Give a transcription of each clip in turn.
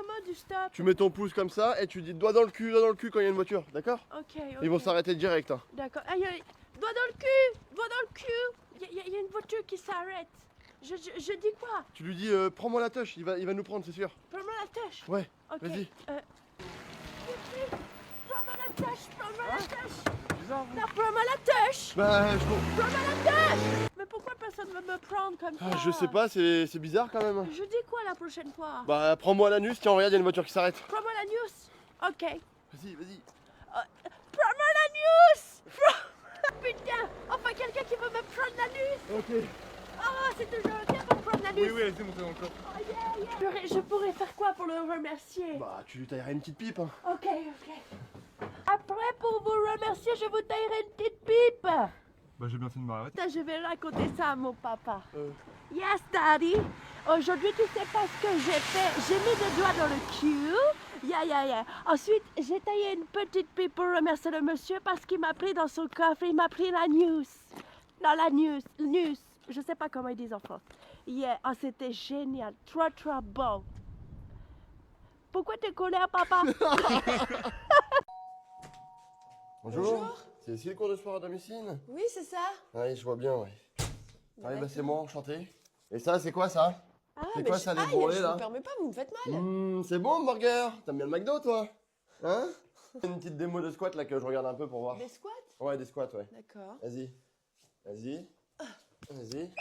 comment du stop? Tu mets ton pouce comme ça et tu dis doigt dans le cul quand il y a une voiture, d'accord? Ok. Ils vont s'arrêter direct. Hein. D'accord. Aïe, aïe. Doigt dans le cul! Doigt dans le cul! Il y a une voiture qui s'arrête. Je dis quoi? Tu lui dis prends-moi la touche, il va nous prendre, c'est sûr. Prends-moi la tâche. Ouais, Ok. vas-y. Prends-moi la tâche. Prends-moi la tâche. Bizarre, vous. Non, prends-moi la tâche. Bah, Prends-moi la tâche. Mais pourquoi personne ne veut me prendre comme ça? je sais pas, c'est bizarre quand même. Je dis quoi la prochaine fois? Bah, prends-moi l'anus, tiens, regarde, il y a une voiture qui s'arrête. Prends-moi la news. Ok. Vas-y, vas-y. Prends-moi la news. Putain. Enfin, quelqu'un qui veut me prendre la news. Ok. Ah, c'est toujours bien pour prendre la news. Oui, allez-y, montez dans le corps. Oh, yeah. Je pourrais faire quoi pour le remercier? Bah, tu lui taillerais une petite pipe. Hein. Ok. Après, pour vous remercier, je vous taillerai une petite pipe. Bah j'ai bien fait de m'arrêter. Putain, je vais raconter ça à mon papa. Yes, daddy. Aujourd'hui, tu sais pas ce que j'ai fait. J'ai mis le doigt dans le cul. Yeah. Ensuite, j'ai taillé une petite pipe pour remercier le monsieur parce qu'il m'a pris dans son coffre. Il m'a pris la news. Non, la news. Je sais pas comment ils disent en France. Yeah. Oh, c'était génial. Trop bon. Pourquoi t'es colère, papa? Bonjour. C'est ici le cours de sport à domicile? Oui, c'est ça. Oui, je vois bien, ouais. Ah, bah, c'est moi, enchanté. Et ça, c'est quoi ça? C'est quoi ça, les bourrelets là? Je vous permets pas, vous me faites mal. C'est bon, burger. T'aimes bien le McDo, toi? Hein? Une petite démo de squat là que je regarde un peu pour voir. Des squats? Ouais, des squats, ouais. D'accord. Vas-y. Vas-y.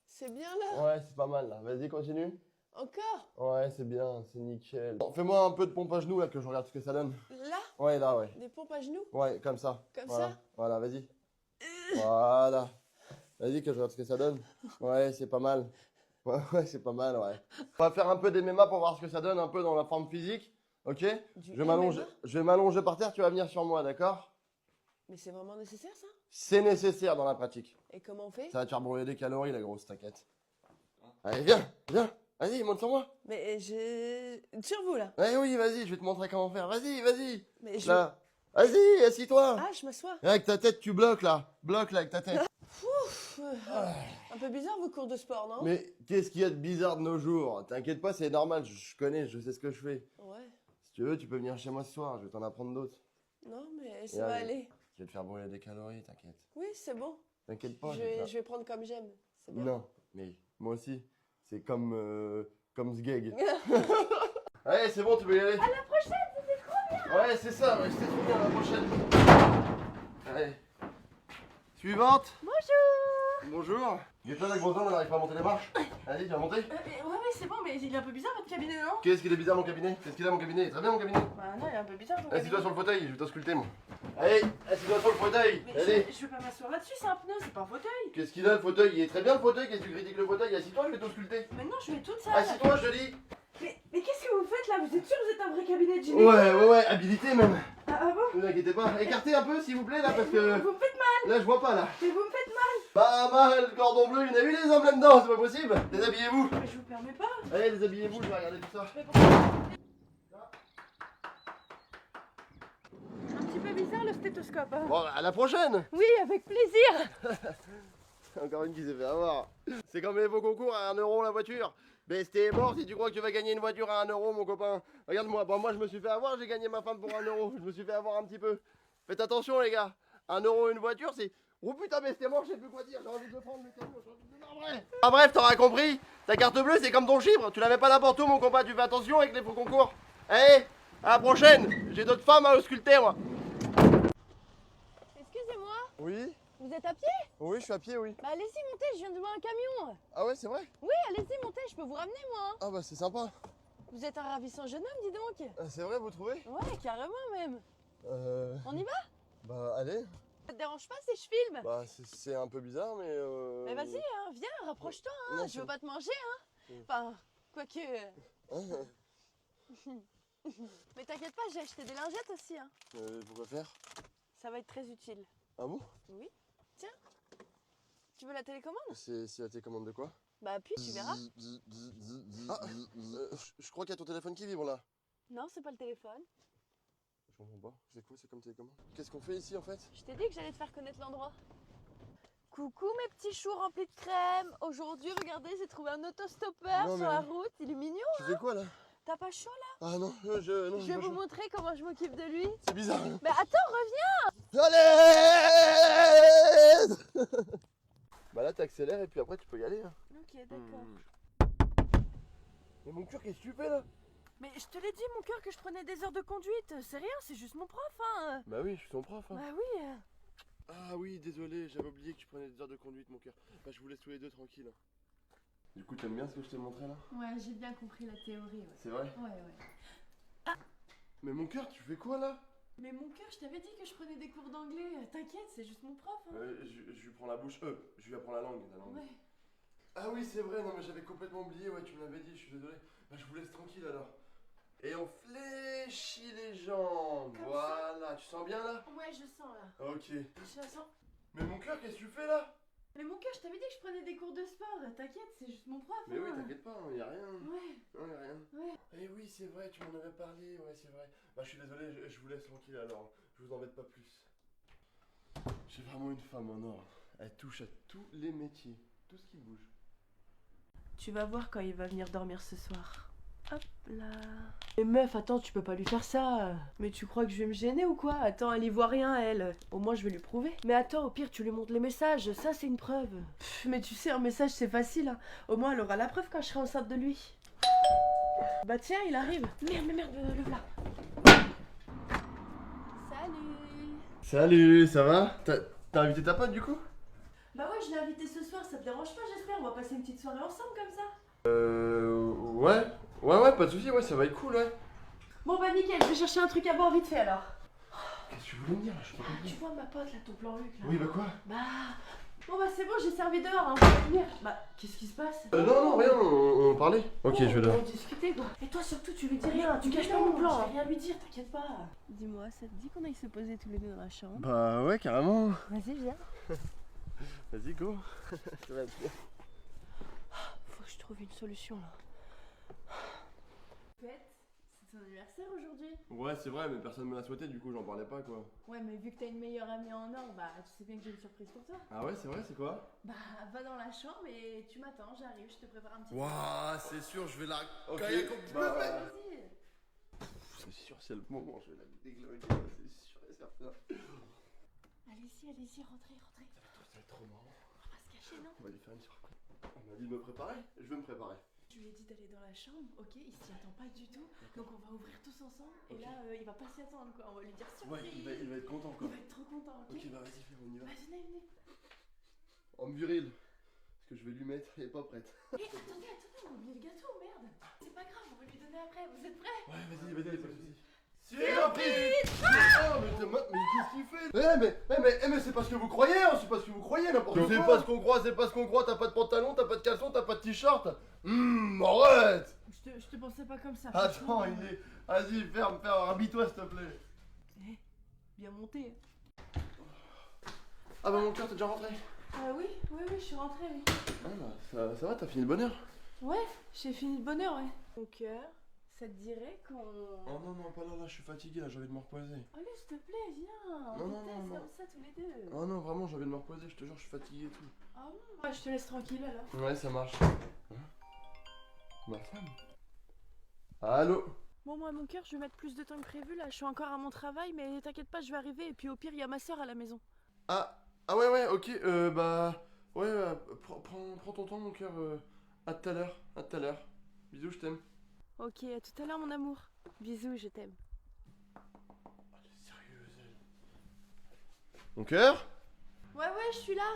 C'est bien là. Ouais, c'est pas mal là. Vas-y, continue. Encore? Ouais, c'est bien, c'est nickel. Bon, fais-moi un peu de pompe à genoux là que je regarde ce que ça donne. Là? Ouais, là, ouais. Des pompes à genoux? Ouais, comme ça. Comme voilà. ça? Voilà, vas-y. Voilà. Vas-y que je regarde ce que ça donne. Ouais, c'est pas mal. Ouais, c'est pas mal, ouais. On va faire un peu des MMA pour voir ce que ça donne un peu dans la forme physique. Ok? Je vais m'allonger par terre, tu vas venir sur moi, d'accord? Mais c'est vraiment nécessaire ça? C'est nécessaire dans la pratique. Et comment on fait? Ça va te faire brûler des calories, la grosse, t'inquiète. Allez, viens. Vas-y, monte sur moi. Mais j'ai... Sur vous là? Ouais, oui, vas-y, je vais te montrer comment faire. Vas-y. Mais je... Là. Vas-y, assis-toi. Ah, je m'assois. Avec ta tête, tu bloques là. Bloque là avec ta tête. Ouf. Un peu bizarre vos cours de sport, non? Mais qu'est-ce qu'il y a de bizarre de nos jours? T'inquiète pas, c'est normal, je connais, je sais ce que je fais. Ouais. Si tu veux, tu peux venir chez moi ce soir, je vais t'en apprendre d'autres. Non, mais ça va aller. Je vais te faire brûler des calories, t'inquiète. Oui, c'est bon. T'inquiète pas. Je vais prendre comme j'aime. C'est bien. Non, mais moi aussi. C'est comme ce gag. Allez, c'est bon, tu peux y aller. À la prochaine, c'était trop bien. Ouais, c'est ça, ouais, c'était trop bien, à la prochaine. Allez. Suivante. Bonjour. Gaëtan avec Bonzon, on n'arrive pas à monter les marches. Allez, tu vas monter. Ouais, c'est bon, mais il est un peu bizarre votre cabinet, non? Qu'est-ce qu'il est bizarre mon cabinet? Qu'est-ce qu'il a mon cabinet? Très bien mon cabinet. Bah non, il est un peu bizarre votre Assis-toi cabinet. sur le fauteuil, je vais t'ausculter moi. Allez, assis-toi sur le fauteuil. Mais Allez. je vais pas m'asseoir là-dessus, c'est un pneu, c'est pas un fauteuil. Qu'est-ce qu'il a le fauteuil? Il est très bien le fauteuil, qu'est-ce que tu critiques le fauteuil? Assis-toi, je vais t'ausculter. Mais non, je vais toute seule. Assis-toi, je te dis. Mais qu'est-ce que vous faites là? Vous êtes sûr que vous êtes un vrai cabinet de gynéco? Ouais, habilité même. Ah bon? Ne vous inquiétez pas. Écartez un peu s'il vous plaît là parce que Vous me faites mal. là je vois pas là. Mais vous me faites mal. Pas mal, le cordon bleu, il y en a eu les hommes là-dedans, c'est pas possible. Déshabillez-vous. Mais je vous permets pas. Allez, déshabillez-vous, je vais regarder tout ça. Mais pourquoi? Un petit peu bizarre le stéthoscope, hein? Bon, à la prochaine. Oui, avec plaisir. Encore une qui s'est fait avoir. C'est comme les beaux concours à 1 euro la voiture. Besté est mort si tu crois que tu vas gagner une voiture à 1 euro mon copain. Regarde-moi, bon, moi je me suis fait avoir, j'ai gagné ma femme pour 1 euro. Je me suis fait avoir un petit peu. Faites attention les gars. 1 euro une voiture c'est... Oh putain Besté est mort, je sais plus quoi dire, j'ai envie de le prendre le camion, j'ai envie de le marrer. Ah bref, t'auras compris. Ta carte bleue c'est comme ton chiffre, tu la mets pas n'importe où mon copain, tu fais attention avec les faux concours. Allez, à la prochaine. J'ai d'autres femmes à ausculter moi. Excusez-moi, Oui, vous êtes à pied? oui, je suis à pied, oui. Bah allez-y, montez, je viens de voir un camion. Ah ouais, c'est vrai? Oui, allez-y, montez, je peux vous ramener moi. Ah bah c'est sympa. Vous êtes un ravissant jeune homme, dis donc. C'est vrai, vous trouvez? Ouais, carrément même. On y va? Bah allez. Ça te dérange pas si je filme? Bah c'est un peu bizarre mais Mais vas-y, hein, viens, rapproche-toi, hein, non, je veux c'est- pas te manger, hein. Enfin, quoique... Mais t'inquiète pas, j'ai acheté des lingettes aussi, hein. Pourquoi faire? Ça va être très utile. Ah bon? Oui, tiens. Tu veux la télécommande? C'est la télécommande de quoi? Bah appuie, tu verras. Ah, je crois qu'il y a ton téléphone qui vibre là. Non, c'est pas le téléphone. Je comprends pas, c'est quoi, c'est comme télécommande? Qu'est-ce qu'on fait ici en fait? Je t'ai dit que j'allais te faire connaître l'endroit. Coucou mes petits choux remplis de crème. Aujourd'hui, regardez, j'ai trouvé un autostoppeur Non, sur mais- la route. Il est mignon. Tu fais quoi là? T'as pas chaud là? Ah non, non, Je vais pas vous chaud. montrer comment je m'occupe de lui. C'est bizarre. Hein. Mais attends, reviens! Allez. Bah là t'accélères et puis après tu peux y aller. Hein. Ok, d'accord. Mais mon cœur, qu'est-ce que tu fais là? Mais je te l'ai dit, mon cœur, que je prenais des heures de conduite. C'est rien, c'est juste mon prof, hein. Bah oui, je suis ton prof. Hein. Bah oui. Ah oui, désolé, j'avais oublié que tu prenais des heures de conduite, mon cœur. Bah je vous laisse tous les deux tranquilles. Hein. Du coup, t'aimes bien ce que je t'ai montré là? Ouais, j'ai bien compris la théorie, ouais. C'est vrai? Ouais. Mais mon cœur, tu fais quoi là? Mais mon cœur, je t'avais dit que je prenais des cours d'anglais. T'inquiète, c'est juste mon prof, hein. Je lui prends la bouche. Je lui apprends la langue. Ouais. Ah oui, c'est vrai, non mais j'avais complètement oublié, ouais, tu me l'avais dit, je suis désolé. Bah je vous laisse tranquille alors. Et on fléchit les jambes. Comme voilà, tu sens bien là? Ouais, je sens là. Ok. Je la sens. Mais mon cœur, qu'est-ce que tu fais là? Mais mon cœur, je t'avais dit que je prenais des cours de sport. T'inquiète, c'est juste mon prof. Mais oui, hein. t'inquiète pas, y a rien. Ouais. Non, y a rien. Ouais. Eh oui, c'est vrai, tu m'en avais parlé, ouais, c'est vrai. Bah je suis désolé, je vous laisse tranquille alors. Je vous embête pas plus. J'ai vraiment une femme en or. Elle touche à tous les métiers, tout ce qui bouge. Tu vas voir quand il va venir dormir ce soir. Hop là. Mais meuf, attends, tu peux pas lui faire ça. Mais tu crois que je vais me gêner ou quoi? Attends, elle y voit rien, elle. Au moins, je vais lui prouver. Mais attends, au pire, tu lui montres les messages. Ça, c'est une preuve. Mais tu sais, un message, c'est facile. Hein. Au moins, elle aura la preuve quand je serai enceinte de lui. Bah tiens, il arrive. Merde, le voilà. Salut! Salut, ça va? T'as invité ta pote du coup? Bah ouais, je l'ai invité ce soir, ça te dérange pas, j'espère. On va passer une petite soirée ensemble comme ça. Ouais, pas de soucis, ouais, ça va être cool, ouais. Bon bah nickel, je vais chercher un truc à boire vite fait alors. Qu'est-ce que tu voulais me dire là? Je sais pas Tu compris. vois ma pote là, ton plan Luc là. Oui, bah quoi? Bah. Bon bah c'est bon, j'ai servi dehors, hein, on va venir. Bah, qu'est-ce qui se passe? Non, rien, on parlait. Ok, je vais On dehors. va discuter quoi. Et toi surtout, tu lui dis rien, tu caches pas mon plan. Je vais rien lui dire, t'inquiète pas. Dis-moi, ça te dit qu'on aille se poser tous les deux dans la chambre? Bah ouais, carrément. Vas-y, viens. Vas-y, go. Ça va être bien. Faut que je trouve une solution là. Fête, c'est ton anniversaire aujourd'hui. Ouais, c'est vrai, mais personne me l'a souhaité, du coup, j'en parlais pas, quoi. Ouais, mais vu que t'as une meilleure amie en or, bah tu sais bien que j'ai une surprise pour toi. Ah ouais, c'est vrai, c'est quoi? Bah, va dans la chambre et tu m'attends, j'arrive, je te prépare un petit Waouh, c'est sûr, je vais la. Ok, bah, Vas-y. c'est sûr, c'est le moment, je vais la déglinguer, c'est sûr et certain. Allez-y, rentrez. Ça va être trop marrant. On va se cacher, non? On va lui faire une surprise. On m'a dit de me préparer, je vais me préparer. Je lui ai dit d'aller dans la chambre, ok, il s'y attend pas du tout, donc on va ouvrir tous ensemble, et Ok. là, il va pas s'y attendre, quoi, on va lui dire Ouais, surprise. il va être content, quoi. Il va être trop content, ok? Ok, bah vas-y, fais, on y va. Vas-y, venez. En viril. Ce que je vais lui mettre, elle est pas prête. Hé, attendez, on a oublié le gâteau, merde. C'est pas grave, on va lui donner après, vous êtes prêts? Ouais, vas-y, pas de soucis. Surprise! Oh, mais qu'est-ce qu'il fait? Mais c'est pas ce que vous croyez, hein, c'est pas ce que vous croyez, n'importe quoi. C'est pas ce qu'on croit, c'est pas ce qu'on croit, t'as pas de pantalon, t'as pas de caleçon, t'as pas de t-shirt. Arrête! Je te pensais pas comme ça. Attends, franchement. il est... Vas-y, ferme, rhabille-toi s'il te plaît. Bien monté. Ah bah mon cœur, t'es déjà rentré? Oui, je suis rentrée, oui. Ah bah, ça va, t'as fini de bonne heure? Ouais, j'ai fini de bonne heure, ouais. Mon cœur, ça te dirait qu'on... Oh non, pas là, je suis fatigué, là, j'ai envie de me reposer. Allez, s'il te plaît, viens. Non, On non, teste non. comme ça tous les deux. Oh non, vraiment, j'ai envie de me reposer, je te jure, je suis fatigué et tout. Ah bon? Ouais, je te laisse tranquille alors. Ouais, ça marche. Hein? Ma femme? Allô? Bon, moi, mon cœur, je vais mettre plus de temps que prévu là. Je suis encore à mon travail, mais t'inquiète pas, je vais arriver. Et puis au pire, il y a ma soeur à la maison. Ah ouais, ok, bah... Ouais, prends ton temps, mon cœur, à tout à l'heure. Bisous, je t'aime. Ok, à tout à l'heure, mon amour. Bisous, je t'aime. Elle est sérieuse, elle. Mon cœur? Ouais, je suis là.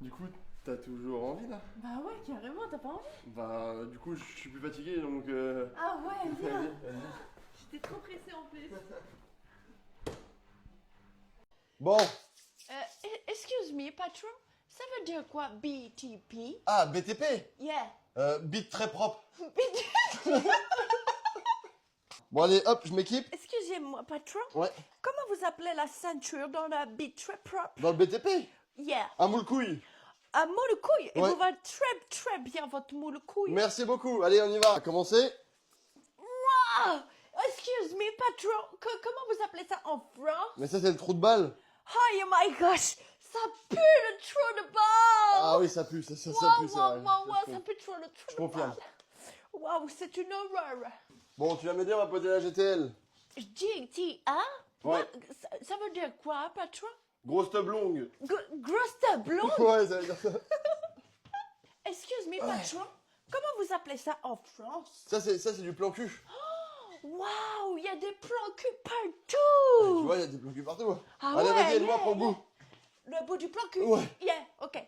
Du coup, t'as toujours envie, là? Bah ouais, carrément, t'as pas envie? Bah, du coup, je suis plus fatigué, donc... Ah ouais, viens. Vas-y. J'étais trop pressée en plus. Bon. Excuse me, patron. Ça veut dire quoi, BTP? Ah, BTP? Yeah. Bit très propre. Bon, allez, hop, je m'équipe. Excusez-moi, patron. Ouais. Comment vous appelez la ceinture dans la bite très propre? Dans le BTP? Yeah. Un moule couille. Un moule couille. Et Ouais. vous va très bien votre moule couille. Merci beaucoup. Allez, on y va. Commencez. Ah, excuse me, patron. Comment vous appelez ça en France? Mais ça, c'est le trou de balle. Oh my gosh. Ça pue le trou de balle. Ah oui, ça pue, ça pue, c'est vrai. Wow, ça pue trop le trou Je de confirme. balle. Waouh, c'est une horreur. Bon, tu vas m'aider, on va poser la GTL. GTA? Ouais. Ça veut dire quoi, patron? Grosse tub longue. Grosse tableau? Ouais, ça veut dire ça. Excuse me, patron. Comment vous appelez ça en France? Ça, c'est du plan cul. Waouh, il y a des plans cul Tu partout. vois, il y a des plans cul partout. Ah Allez, ouais, vas-y, aide-moi, yeah, prends goût. Le bout du plan cul? Ouais. Yeah, ok.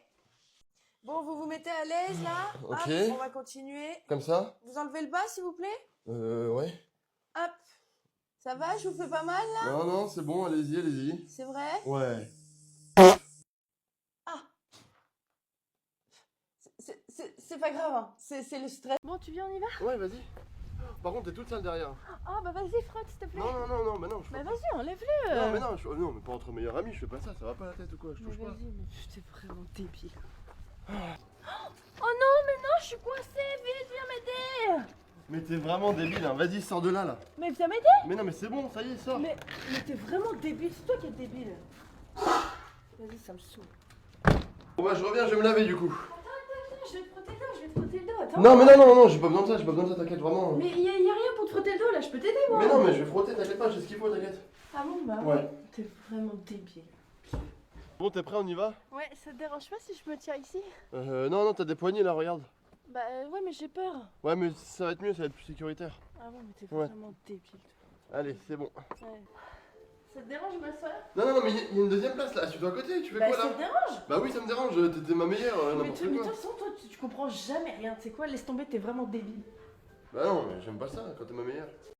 Bon, vous vous mettez à l'aise là. Ok. Hop, on va continuer. Comme ça? Vous enlevez le bas, s'il vous plaît. Ouais. Hop. Ça va, je vous fais pas mal là? Non, non, c'est bon, allez-y, allez-y. C'est vrai? Ouais. Ah. C'est pas grave, hein. C'est le stress. Bon, tu viens, on y va? Ouais, vas-y. Par contre, t'es toute seule derrière. Ah, bah vas-y, frotte, s'il te plaît. Non, mais non, je Bah fais pas. vas-y, enlève-le. Non, mais non, non, mais pas entre meilleurs amis, je fais pas ça, ça va pas la tête ou quoi, je Mais touche pas. vas-y, mais t'es vraiment débile. Oh non, mais non, je suis coincée, vite, viens m'aider. Mais t'es vraiment débile, hein, vas-y, sors de là. Mais viens m'aider. Mais non, mais c'est bon, ça y est, sors. Mais t'es vraiment débile, c'est toi qui es débile. Vas-y, ça me saoule. Bon bah, je reviens, je vais me laver du coup. Attends, je vais te frotter le dos, je vais te frotter le dos, attends. Non, mais non, j'ai pas besoin de ça, t'inquiète, vraiment. Mais y a rien pour te frotter le dos, là, je peux t'aider, moi. Mais non, mais je vais frotter, t'inquiète pas, j'ai ce qu'il faut, t'inquiète. Ah bon, bah Ouais. T'es vraiment débile. Bon, t'es prêt, on y va? Ouais, ça te dérange pas si je me tiens ici? Non, t'as des poignées là, regarde. Bah ouais, mais j'ai peur. Ouais, mais ça va être mieux, ça va être plus sécuritaire. Ah bon, mais t'es Ouais. vraiment débile. Allez, c'est bon. Ouais. Ça te dérange, ma soeur? Non, mais il y a une deuxième place là, assieds-toi à côté, tu fais Bah quoi ça là? te dérange? Bah oui, ça me dérange, t'étais ma meilleure, Mais n'importe de toute quoi. façon, toi, tu comprends jamais rien. Tu sais quoi, laisse tomber, t'es vraiment débile. Bah non, mais j'aime pas ça quand t'es ma meilleure.